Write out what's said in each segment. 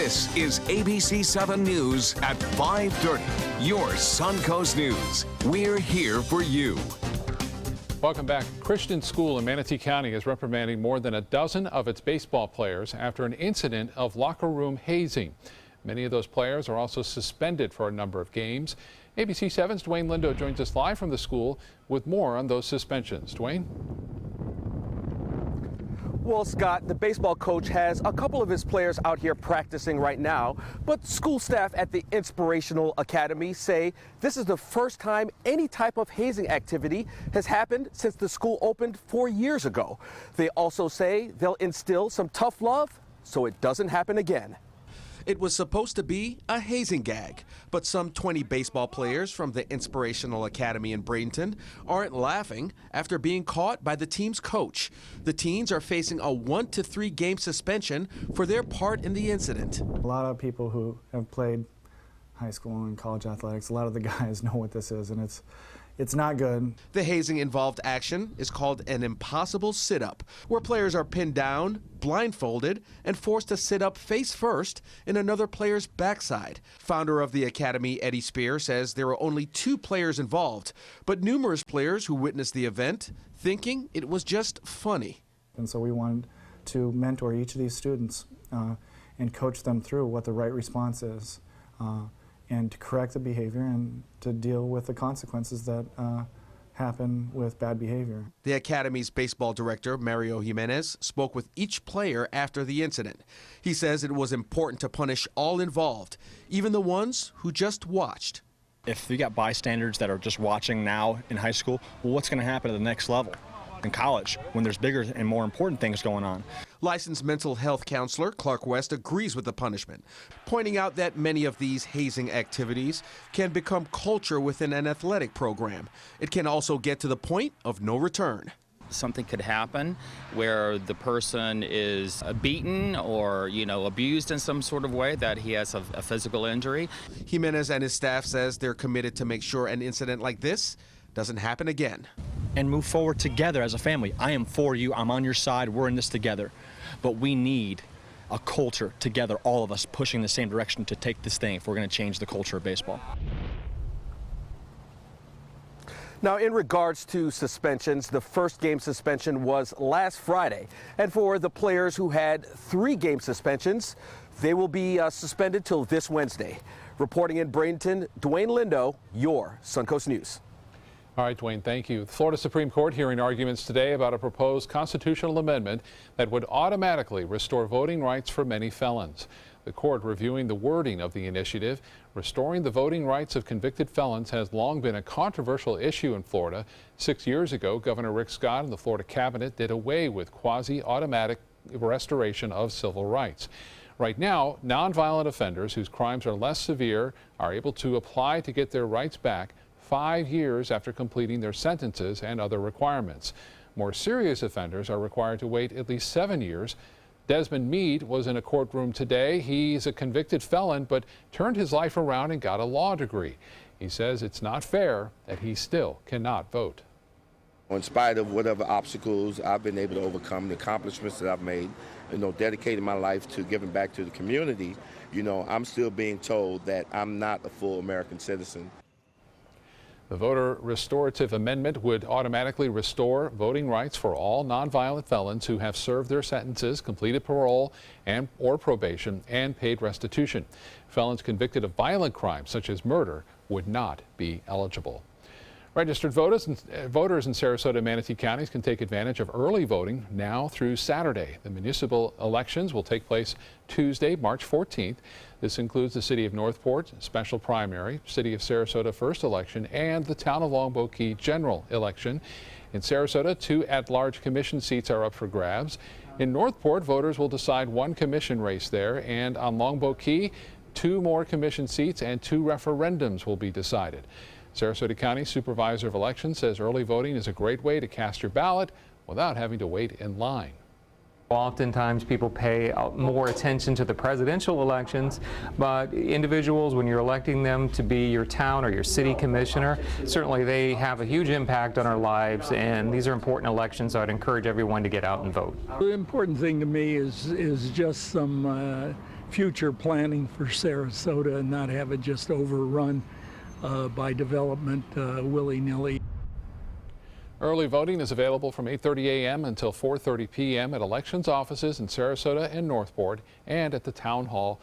This is ABC7 News at 5:30. Your Suncoast News. We're here for you. Welcome back. Christian School in Manatee County is reprimanding more than a dozen of its baseball players after an incident of locker room hazing. Many of those players are also suspended for a number of games. ABC7's Dwayne Lindo joins us live from the school with more on those suspensions. Dwayne? Well, Scott, the baseball coach has a couple of his players out here practicing right now, but school staff at the Inspirational Academy say this is the first time any type of hazing activity has happened since the school opened 4 years ago. They also say they'll instill some tough love so it doesn't happen again. It was supposed to be a hazing gag, but some 20 baseball players from the Inspirational Academy in Bradenton aren't laughing after being caught by the team's coach. The teens are facing a 1 to 3 game suspension for their part in the incident. A lot of people who have played high school and college athletics, a lot of the guys know what this is, and it's not good. The hazing-involved action is called an impossible sit-up, where players are pinned down, blindfolded, and forced to sit up face first in another player's backside. Founder of the academy, Eddie Spear, says there were only 2 players involved, but numerous players who witnessed the event thinking it was just funny. And so we wanted to mentor each of these students and coach them through what the right response is. And to correct the behavior and to deal with the consequences that happen with bad behavior. The Academy's baseball director, Mario Jimenez, spoke with each player after the incident. He says it was important to punish all involved, even the ones who just watched. If you got bystanders that are just watching now in high school, well, what's going to happen at the next level in college when there's bigger and more important things going on? Licensed mental health counselor Clark West agrees with the punishment, pointing out that many of these hazing activities can become culture within an athletic program. It can also get to the point of no return. Something could happen where the person is beaten or, abused in some sort of way, that he has a physical injury. Jimenez and his staff says they're committed to make sure an incident like this doesn't happen again. And move forward together as a family. I am for you. I'm on your side. We're in this together. But we need a culture together, all of us pushing the same direction to take this thing if we're going to change the culture of baseball. Now, in regards to suspensions, the first game suspension was last Friday. And for the players who had 3 game suspensions, they will be suspended till this Wednesday. Reporting in Bradenton, Dwayne Lindo, your Suncoast News. All right, Dwayne, thank you. The Florida Supreme Court hearing arguments today about a proposed constitutional amendment that would automatically restore voting rights for many felons. The court reviewing the wording of the initiative. Restoring the voting rights of convicted felons has long been a controversial issue in Florida. 6 years ago, Governor Rick Scott and the Florida cabinet did away with quasi-automatic restoration of civil rights. Right now, nonviolent offenders whose crimes are less severe are able to apply to get their rights back 5 years after completing their sentences and other requirements. More serious offenders are required to wait at least 7 years. Desmond Meade was in a courtroom today. He's a convicted felon, but turned his life around and got a law degree. He says it's not fair that he still cannot vote. In spite of whatever obstacles I've been able to overcome, the accomplishments that I've made, dedicating my life to giving back to the community, I'm still being told that I'm not a full American citizen. The voter restorative amendment would automatically restore voting rights for all nonviolent felons who have served their sentences, completed parole or probation, and paid restitution. Felons convicted of violent crimes such as murder would not be eligible. Registered voters in Sarasota and Manatee counties can take advantage of early voting now through Saturday. The municipal elections will take place Tuesday, March 14th. This includes the City of Northport special primary, City of Sarasota first election, and the Town of Longboat Key general election. In Sarasota, 2 at-large commission seats are up for grabs. In Northport, voters will decide 1 commission race there, and on Longboat Key, 2 more commission seats and 2 referendums will be decided. Sarasota County Supervisor of Elections says early voting is a great way to cast your ballot without having to wait in line. Oftentimes people pay more attention to the presidential elections, but individuals, when you're electing them to be your town or your city commissioner, certainly they have a huge impact on our lives, and these are important elections, so I'd encourage everyone to get out and vote. The important thing to me is just some future planning for Sarasota and not have it just overrun by development willy-nilly. Early voting is available from 8:30 a.m. until 4:30 p.m. at elections offices in Sarasota and Northport and at the Town Hall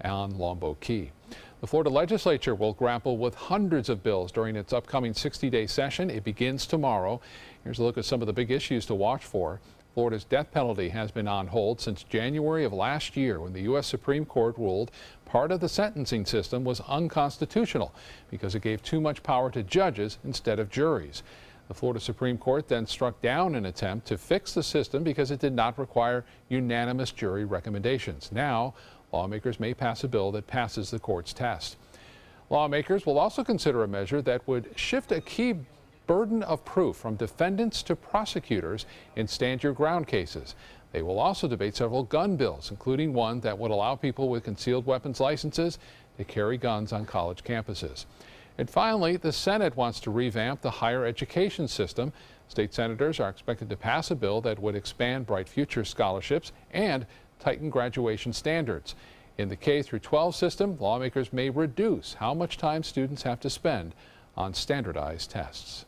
on Longboat Key. The Florida legislature will grapple with hundreds of bills during its upcoming 60-day session. It begins tomorrow. Here's a look at some of the big issues to watch for. Florida's death penalty has been on hold since January of last year when the U.S. Supreme Court ruled part of the sentencing system was unconstitutional because it gave too much power to judges instead of juries. The Florida Supreme Court then struck down an attempt to fix the system because it did not require unanimous jury recommendations. Now, lawmakers may pass a bill that passes the court's test. Lawmakers will also consider a measure that would shift a key burden of proof from defendants to prosecutors in stand-your-ground cases. They will also debate several gun bills, including one that would allow people with concealed weapons licenses to carry guns on college campuses. And finally, the Senate wants to revamp the higher education system. State senators are expected to pass a bill that would expand Bright Future scholarships and tighten graduation standards. In the K-12 system, lawmakers may reduce how much time students have to spend on standardized tests.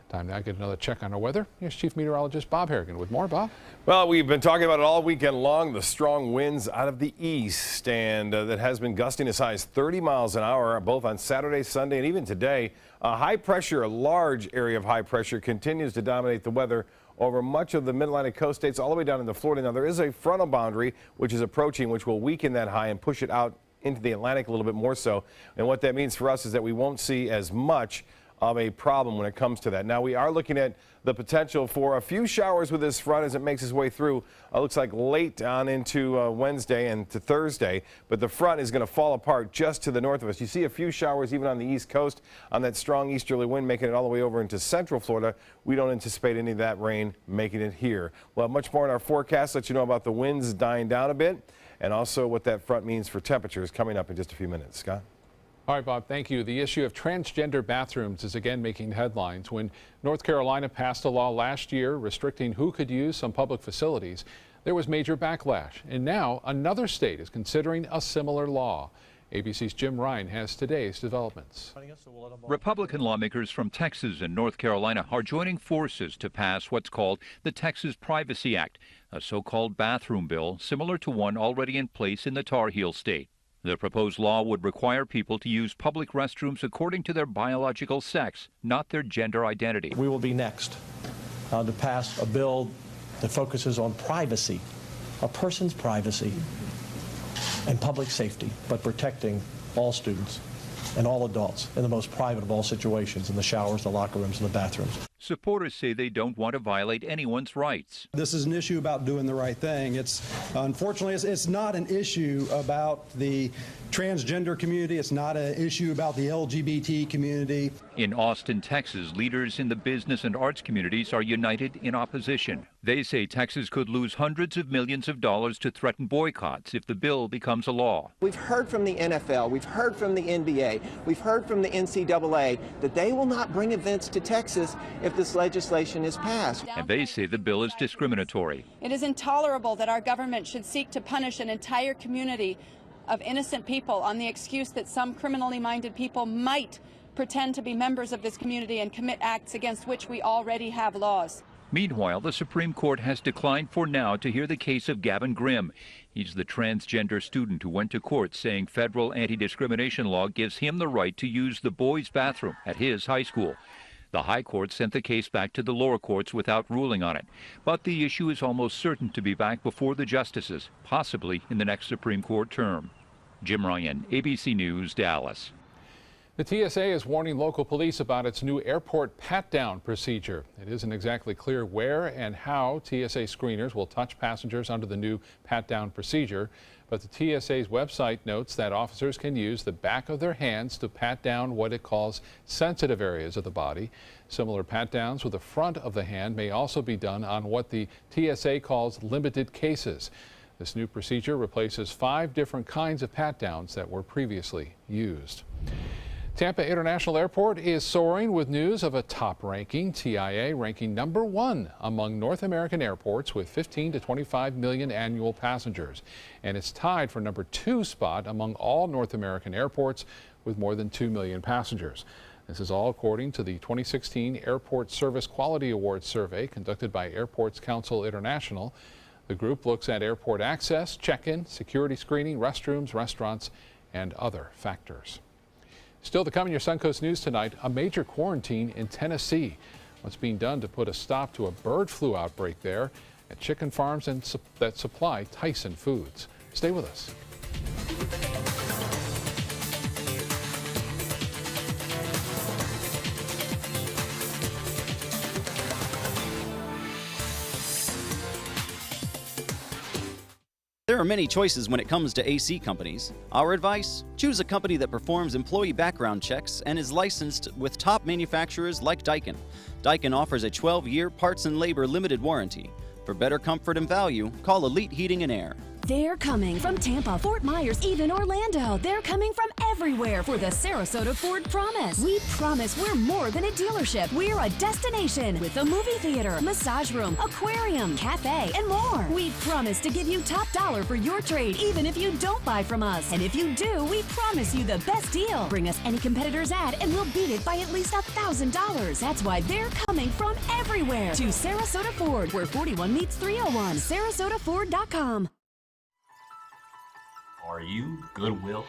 Time now to get another check on our weather. Here's Chief Meteorologist Bob Harrigan with more. Bob? Well, we've been talking about it all weekend long, the strong winds out of the east, and that has been gusting as high as 30 miles an hour, both on Saturday, Sunday, and even today. High pressure, a large area of high pressure, continues to dominate the weather over much of the Mid-Atlantic coast states all the way down into Florida. Now, there is a frontal boundary which is approaching, which will weaken that high and push it out into the Atlantic a little bit more so. And what that means for us is that we won't see as much of a problem when it comes to that. Now, we are looking at the potential for a few showers with this front as it makes its way through. Looks like late on into Wednesday and to Thursday, but the front is going to fall apart just to the north of us. You see a few showers even on the east coast on that strong easterly wind making it all the way over into central Florida. We don't anticipate any of that rain making it here. We'll have much more in our forecast, let you know about the winds dying down a bit and also what that front means for temperatures coming up in just a few minutes. Scott? All right, Bob, thank you. The issue of transgender bathrooms is again making headlines. When North Carolina passed a law last year restricting who could use some public facilities, there was major backlash. And now another state is considering a similar law. ABC's Jim Ryan has today's developments. Republican lawmakers from Texas and North Carolina are joining forces to pass what's called the Texas Privacy Act, a so-called bathroom bill similar to one already in place in the Tar Heel state. The proposed law would require people to use public restrooms according to their biological sex, not their gender identity. We will be next to pass a bill that focuses on privacy, a person's privacy and public safety, but protecting all students and all adults in the most private of all situations, in the showers, the locker rooms, and the bathrooms. Supporters say they don't want to violate anyone's rights. This is an issue about doing the right thing. Unfortunately, it's not an issue about the transgender community. It's not an issue about the LGBT community. In Austin, Texas, leaders in the business and arts communities are united in opposition. They say Texas could lose hundreds of millions of dollars to threaten boycotts if the bill becomes a law. We've heard from the NFL, we've heard from the NBA, we've heard from the NCAA that they will not bring events to Texas if this legislation is passed. And they say the bill is discriminatory. It is intolerable that our government should seek to punish an entire community of innocent people on the excuse that some criminally minded people might pretend to be members of this community and commit acts against which we already have laws. Meanwhile, the Supreme Court has declined for now to hear the case of Gavin Grimm. He's the transgender student who went to court saying federal anti-discrimination law gives him the right to use the boys' bathroom at his high school. The High Court sent the case back to the lower courts without ruling on it. But the issue is almost certain to be back before the justices, possibly in the next Supreme Court term. Jim Ryan, ABC News, Dallas. The TSA is warning local police about its new airport pat-down procedure. It isn't exactly clear where and how TSA screeners will touch passengers under the new pat-down procedure, but the TSA's website notes that officers can use the back of their hands to pat down what it calls sensitive areas of the body. Similar pat-downs with the front of the hand may also be done on what the TSA calls limited cases. This new procedure replaces 5 different kinds of pat-downs that were previously used. Tampa International Airport is soaring with news of a top ranking, TIA ranking #1 among North American airports with 15 to 25 million annual passengers. And it's tied for #2 spot among all North American airports with more than 2 million passengers. This is all according to the 2016 Airport Service Quality Awards survey conducted by Airports Council International. The group looks at airport access, check-in, security screening, restrooms, restaurants, and other factors. Still to come in your Suncoast News tonight, a major quarantine in Tennessee. What's being done to put a stop to a bird flu outbreak there at chicken farms that supply Tyson Foods. Stay with us. There are many choices when it comes to AC companies. Our advice? Choose a company that performs employee background checks and is licensed with top manufacturers like Daikin. Daikin offers a 12-year parts and labor limited warranty. For better comfort and value, call Elite Heating and Air. They're coming from Tampa, Fort Myers, even Orlando. They're coming from everywhere for the Sarasota Ford Promise. We promise we're more than a dealership. We're a destination with a movie theater, massage room, aquarium, cafe, and more. We promise to give you top dollar for your trade, even if you don't buy from us. And if you do, we promise you the best deal. Bring us any competitor's ad and we'll beat it by at least $1,000. That's why they're coming from everywhere to Sarasota Ford, where 41 meets 301. SarasotaFord.com. Are you Goodwill?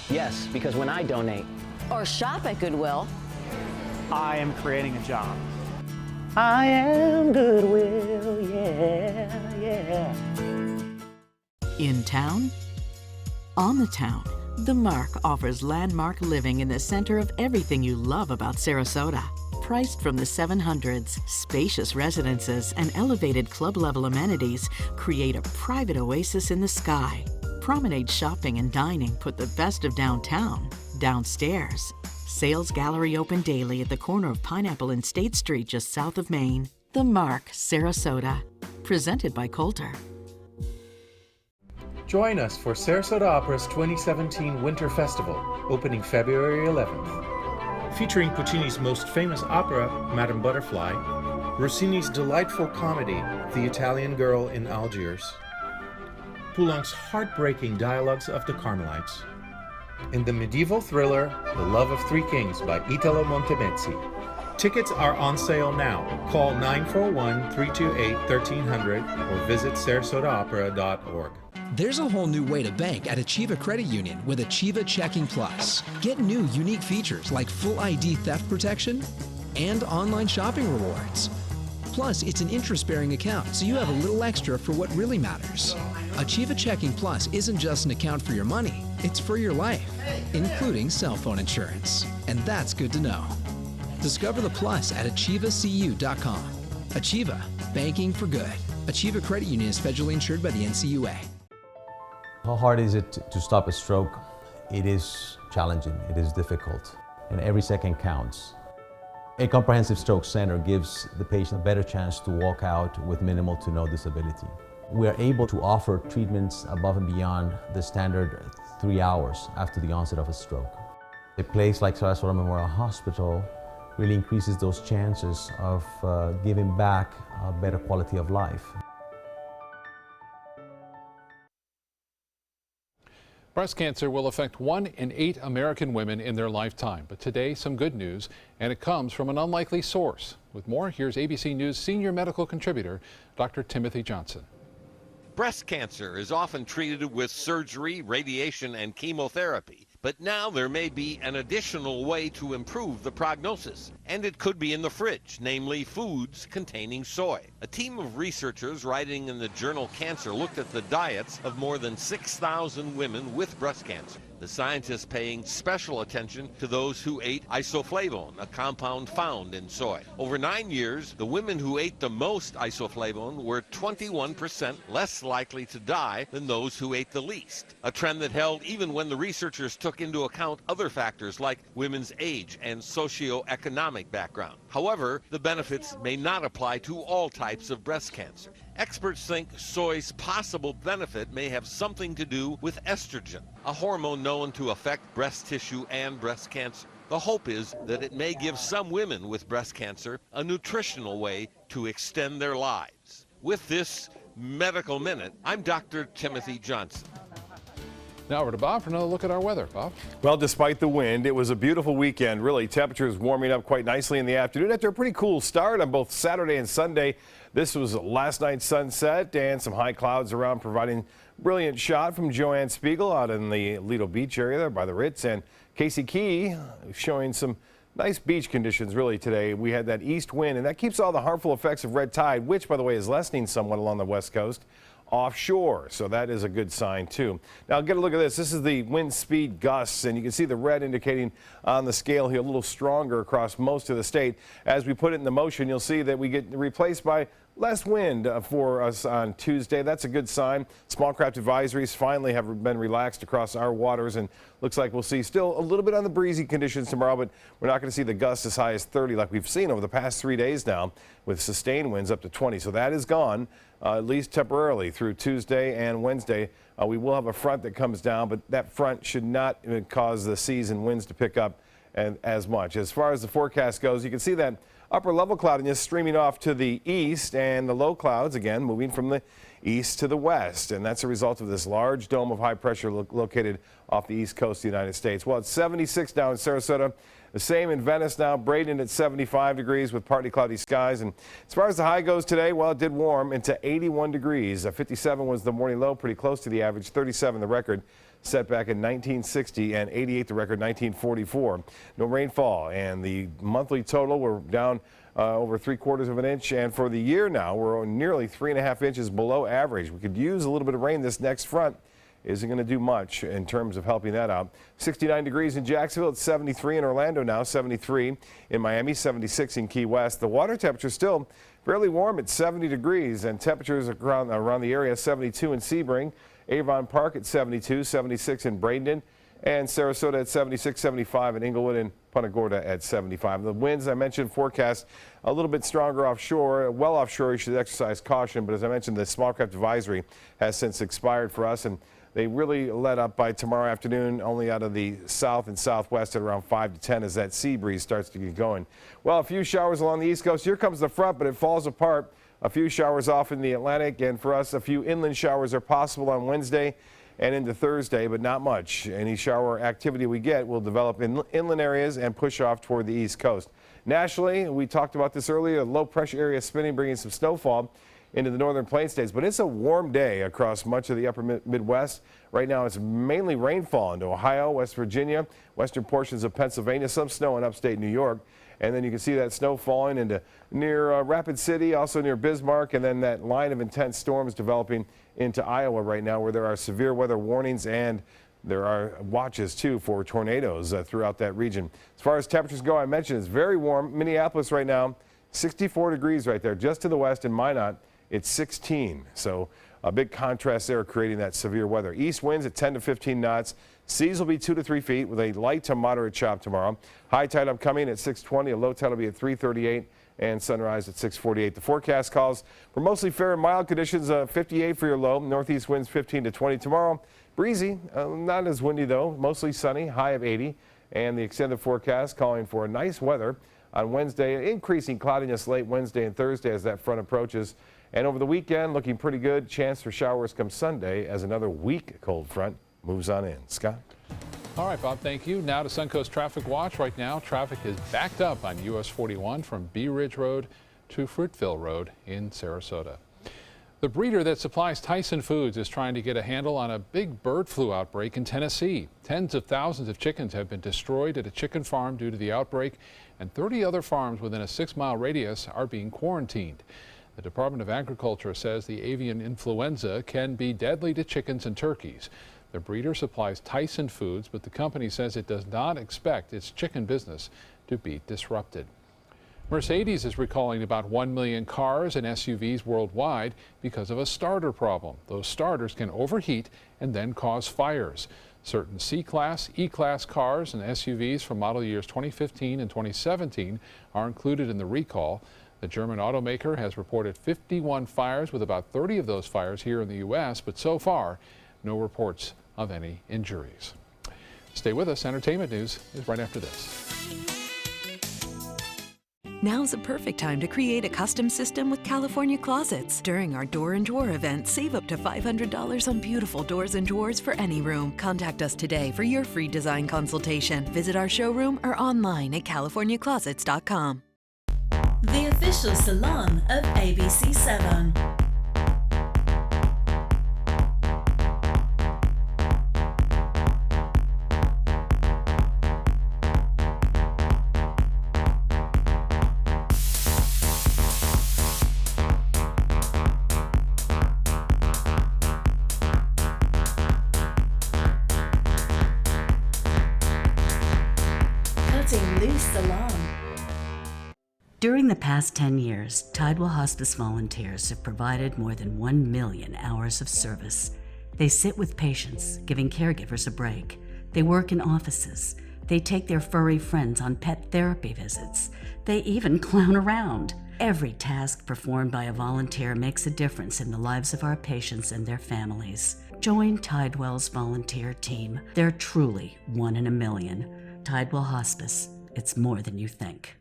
Yes, because when I donate or shop at Goodwill, I am creating a job. I am Goodwill, yeah, yeah. In town? On the town, The Mark offers landmark living in the center of everything you love about Sarasota. Priced from the 700s, spacious residences and elevated club-level amenities create a private oasis in the sky. Promenade shopping and dining put the best of downtown downstairs. Sales gallery open daily at the corner of Pineapple and State Street just south of Maine. The Mark, Sarasota. Presented by Coulter. Join us for Sarasota Opera's 2017 Winter Festival, opening February 11th. Featuring Puccini's most famous opera, Madame Butterfly, Rossini's delightful comedy, The Italian Girl in Algiers, Poulenc's heartbreaking Dialogues of the Carmelites, and the medieval thriller The Love of Three Kings by Italo Montemezzi. Tickets are on sale now. Call 941-328-1300 or visit sarasotaopera.org. There's a whole new way to bank at Achieva Credit Union with Achieva Checking Plus. Get new unique features like full ID theft protection and online shopping rewards. Plus, it's an interest-bearing account, so you have a little extra for what really matters. Achieva Checking Plus isn't just an account for your money, it's for your life, including cell phone insurance. And that's good to know. Discover the plus at achievacu.com. Achieva, banking for good. Achieva Credit Union is federally insured by the NCUA. How hard is it to stop a stroke? It is challenging, it is difficult, and every second counts. A comprehensive stroke center gives the patient a better chance to walk out with minimal to no disability. We are able to offer treatments above and beyond the standard 3 hours after the onset of a stroke. A place like Sarasota Memorial Hospital really increases those chances of giving back a better quality of life. Breast cancer will affect 1 in 8 American women in their lifetime. But today, some good news, and it comes from an unlikely source. With more, here's ABC News senior medical contributor, Dr. Timothy Johnson. Breast cancer is often treated with surgery, radiation, and chemotherapy. But now there may be an additional way to improve the prognosis, and it could be in the fridge, namely foods containing soy. A team of researchers writing in the journal Cancer looked at the diets of more than 6,000 women with breast cancer. The scientists paying special attention to those who ate isoflavone, a compound found in soy. Over 9 years, the women who ate the most isoflavone were 21% less likely to die than those who ate the least, a trend that held even when the researchers took into account other factors like women's age and socioeconomic background. However, the benefits may not apply to all types of breast cancer. Experts think soy's possible benefit may have something to do with estrogen, a hormone known to affect breast tissue and breast cancer. The hope is that it may give some women with breast cancer a nutritional way to extend their lives. With this Medical Minute, I'm Dr. Timothy Johnson. Now over to Bob for another look at our weather. Bob? Well, despite the wind, it was a beautiful weekend. Really, temperatures warming up quite nicely in the afternoon after a pretty cool start on both Saturday and Sunday. This was last night's sunset and some high clouds around, providing brilliant shot from Joanne Spiegel out in the Lido Beach area there by the Ritz, and Casey Key showing some nice beach conditions really today. We had that east wind, and that keeps all the harmful effects of red tide, which, by the way, is lessening somewhat along the west coast, offshore. So that is a good sign, too. Now, get a look at this. This is the wind speed gusts, and you can see the red indicating on the scale here a little stronger across most of the state. As we put it into motion, you'll see that we get replaced by less wind for us on Tuesday. That's a good sign. Small craft advisories finally have been relaxed across our waters, and looks like we'll see still a little bit on the breezy conditions tomorrow, but we're not going to see the gusts as high as 30 like we've seen over the past 3 days now, with sustained winds up to 20. So that is gone, at least temporarily, through Tuesday and Wednesday. We will have a front that comes down, but that front should not cause the seas and winds to pick up as much. As far as the forecast goes, you can see that upper level cloudiness streaming off to the east, and the low clouds again moving from the east to the west, and that's a result of this large dome of high pressure located off the east coast of the United States. Well, it's 76 now in Sarasota, the same in Venice now, Braden at 75 degrees with partly cloudy skies. And as far as the high goes today, well, it did warm into 81 degrees. 57 was the morning low, pretty close to the average. 37 the record set back in 1960, and 88 the record 1944. No rainfall, and the monthly total, we're down over 3/4 of an inch, and for the year now we're nearly 3.5 inches below average. We could use a little bit of rain. This next front isn't going to do much in terms of helping that out. 69 degrees in Jacksonville. It's 73 in Orlando now, 73 in Miami, 76 in Key West. The water temperature still fairly warm at 70 degrees, and temperatures around the area, 72 in Sebring, Avon Park at 72, 76 in Bradenton, and Sarasota at 76, 75 in Inglewood, and Punta Gorda at 75. The winds I mentioned forecast a little bit stronger offshore. Well offshore, you should exercise caution, but as I mentioned, the small craft advisory has since expired for us, and they really let up by tomorrow afternoon, only out of the south and southwest at around 5 to 10 as that sea breeze starts to get going. Well, a few showers along the east coast. Here comes the front, but it falls apart. A few showers off in the Atlantic, and for us, a few inland showers are possible on Wednesday and into Thursday, but not much. Any shower activity we get will develop in inland areas and push off toward the east coast. Nationally, we talked about this earlier, a low pressure area spinning, bringing some snowfall into the northern plain states, but it's a warm day across much of the upper Midwest. Right now, it's mainly rainfall into Ohio, West Virginia, western portions of Pennsylvania, some snow in upstate New York. And then you can see that snow falling into near Rapid City, also near Bismarck, and then that line of intense storms developing into Iowa right now, where there are severe weather warnings, and there are watches too for tornadoes throughout that region. As far as temperatures go, I mentioned it's very warm. Minneapolis right now, 64 degrees right there, just to the west. In Minot, it's 16. So a big contrast there, creating that severe weather. East winds at 10 to 15 knots. Seas will be 2 to 3 feet with a light to moderate chop tomorrow. High tide upcoming at 6:20. A low tide will be at 3:38, and sunrise at 6:48. The forecast calls for mostly fair and mild conditions. 58 for your low. Northeast winds 15 to 20 tomorrow. Breezy, not as windy though. Mostly sunny. High of 80, and the extended forecast calling for nice weather on Wednesday. Increasing cloudiness late Wednesday and Thursday as that front approaches. And over the weekend, looking pretty good. Chance for showers come Sunday as another weak cold front moves on in. Scott? All right, Bob, thank you. Now to Suncoast Traffic Watch. Right now, traffic is backed up on US 41 from Bee Ridge Road to Fruitville Road in Sarasota. The breeder that supplies Tyson Foods is trying to get a handle on a big bird flu outbreak in Tennessee. Tens of thousands of chickens have been destroyed at a chicken farm due to the outbreak, and 30 other farms within a 6-mile radius are being quarantined. The Department of Agriculture says the avian influenza can be deadly to chickens and turkeys. The breeder supplies Tyson Foods, but the company says it does not expect its chicken business to be disrupted. Mercedes is recalling about 1 million cars and SUVs worldwide because of a starter problem. Those starters can overheat and then cause fires. Certain C-Class, E-Class cars and SUVs from model years 2015 and 2017 are included in the recall. The German automaker has reported 51 fires, with about 30 of those fires here in the U.S., but so far, no reports of any injuries. Stay with us. Entertainment news is right after this. Now's a perfect time to create a custom system with California Closets. During our Door and Drawer event, save up to $500 on beautiful doors and drawers for any room. Contact us today for your free design consultation. Visit our showroom or online at californiaclosets.com. The official salon of ABC7. During the past 10 years, Tidewell Hospice volunteers have provided more than 1 million hours of service. They sit with patients, giving caregivers a break. They work in offices. They take their furry friends on pet therapy visits. They even clown around. Every task performed by a volunteer makes a difference in the lives of our patients and their families. Join Tidewell's volunteer team. They're truly 1 in a million. Tidewell Hospice. It's more than you think.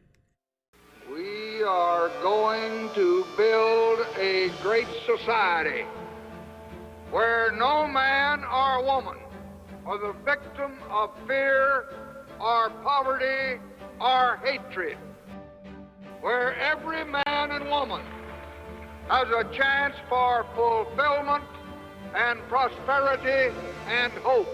We are going to build a great society where no man or woman are the victim of fear or poverty or hatred, where every man and woman has a chance for fulfillment and prosperity and hope.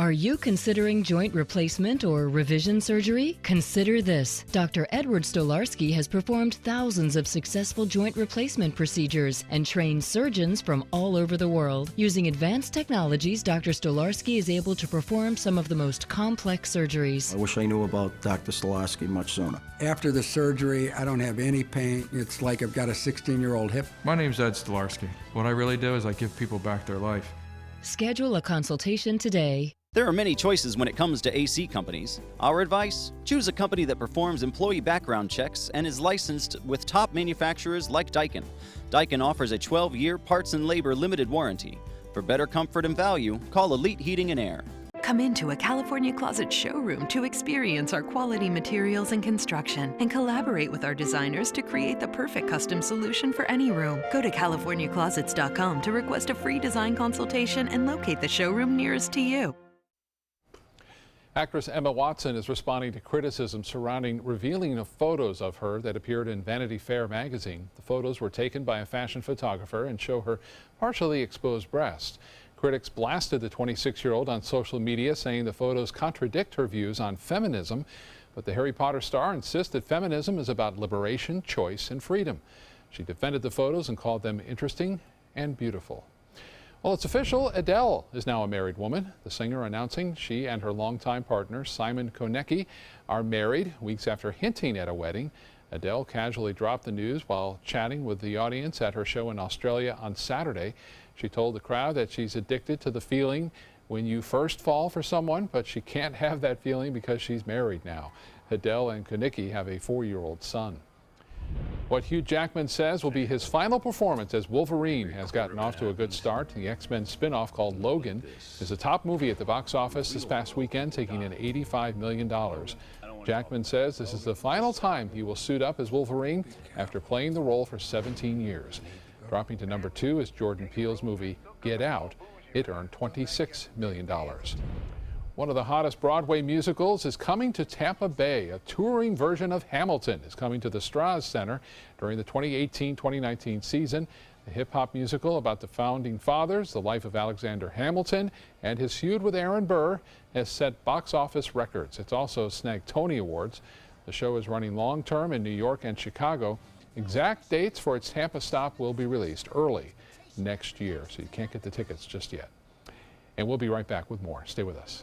Are you considering joint replacement or revision surgery? Consider this. Dr. Edward Stolarski has performed thousands of successful joint replacement procedures and trained surgeons from all over the world. Using advanced technologies, Dr. Stolarski is able to perform some of the most complex surgeries. I wish I knew about Dr. Stolarski much sooner. After the surgery, I don't have any pain. It's like I've got a 16-year-old hip. My name's Ed Stolarski. What I really do is I give people back their life. Schedule a consultation today. There are many choices when it comes to AC companies. Our advice? Choose a company that performs employee background checks and is licensed with top manufacturers like Daikin. Daikin offers a 12-year parts and labor limited warranty. For better comfort and value, call Elite Heating and Air. Come into a California Closet showroom to experience our quality materials and construction and collaborate with our designers to create the perfect custom solution for any room. Go to californiaclosets.com to request a free design consultation and locate the showroom nearest to you. Actress Emma Watson is responding to criticism surrounding revealing of photos of her that appeared in Vanity Fair magazine. The photos were taken by a fashion photographer and show her partially exposed breasts. Critics blasted the 26-year-old on social media, saying the photos contradict her views on feminism. But the Harry Potter star insists that feminism is about liberation, choice, and freedom. She defended the photos and called them interesting and beautiful. Well, it's official. Adele is now a married woman. The singer announcing she and her longtime partner, Simon Konecki, are married weeks after hinting at a wedding. Adele casually dropped the news while chatting with the audience at her show in Australia on Saturday. She told the crowd that she's addicted to the feeling when you first fall for someone, but she can't have that feeling because she's married now. Adele and Konecki have a 4-year-old son. What Hugh Jackman says will be his final performance as Wolverine has gotten off to a good start. The X-Men spin-off called Logan is a top movie at the box office this past weekend, taking in $85 million. Jackman says this is the final time he will suit up as Wolverine after playing the role for 17 years. Dropping to number 2 is Jordan Peele's movie Get Out. It earned $26 million. One of the hottest Broadway musicals is coming to Tampa Bay. A touring version of Hamilton is coming to the Strauss Center during the 2018-2019 season. The hip-hop musical about the founding fathers, the life of Alexander Hamilton, and his feud with Aaron Burr has set box office records. It's also snagged Tony Awards. The show is running long-term in New York and Chicago. Exact dates for its Tampa stop will be released early next year, so you can't get the tickets just yet. And we'll be right back with more. Stay with us.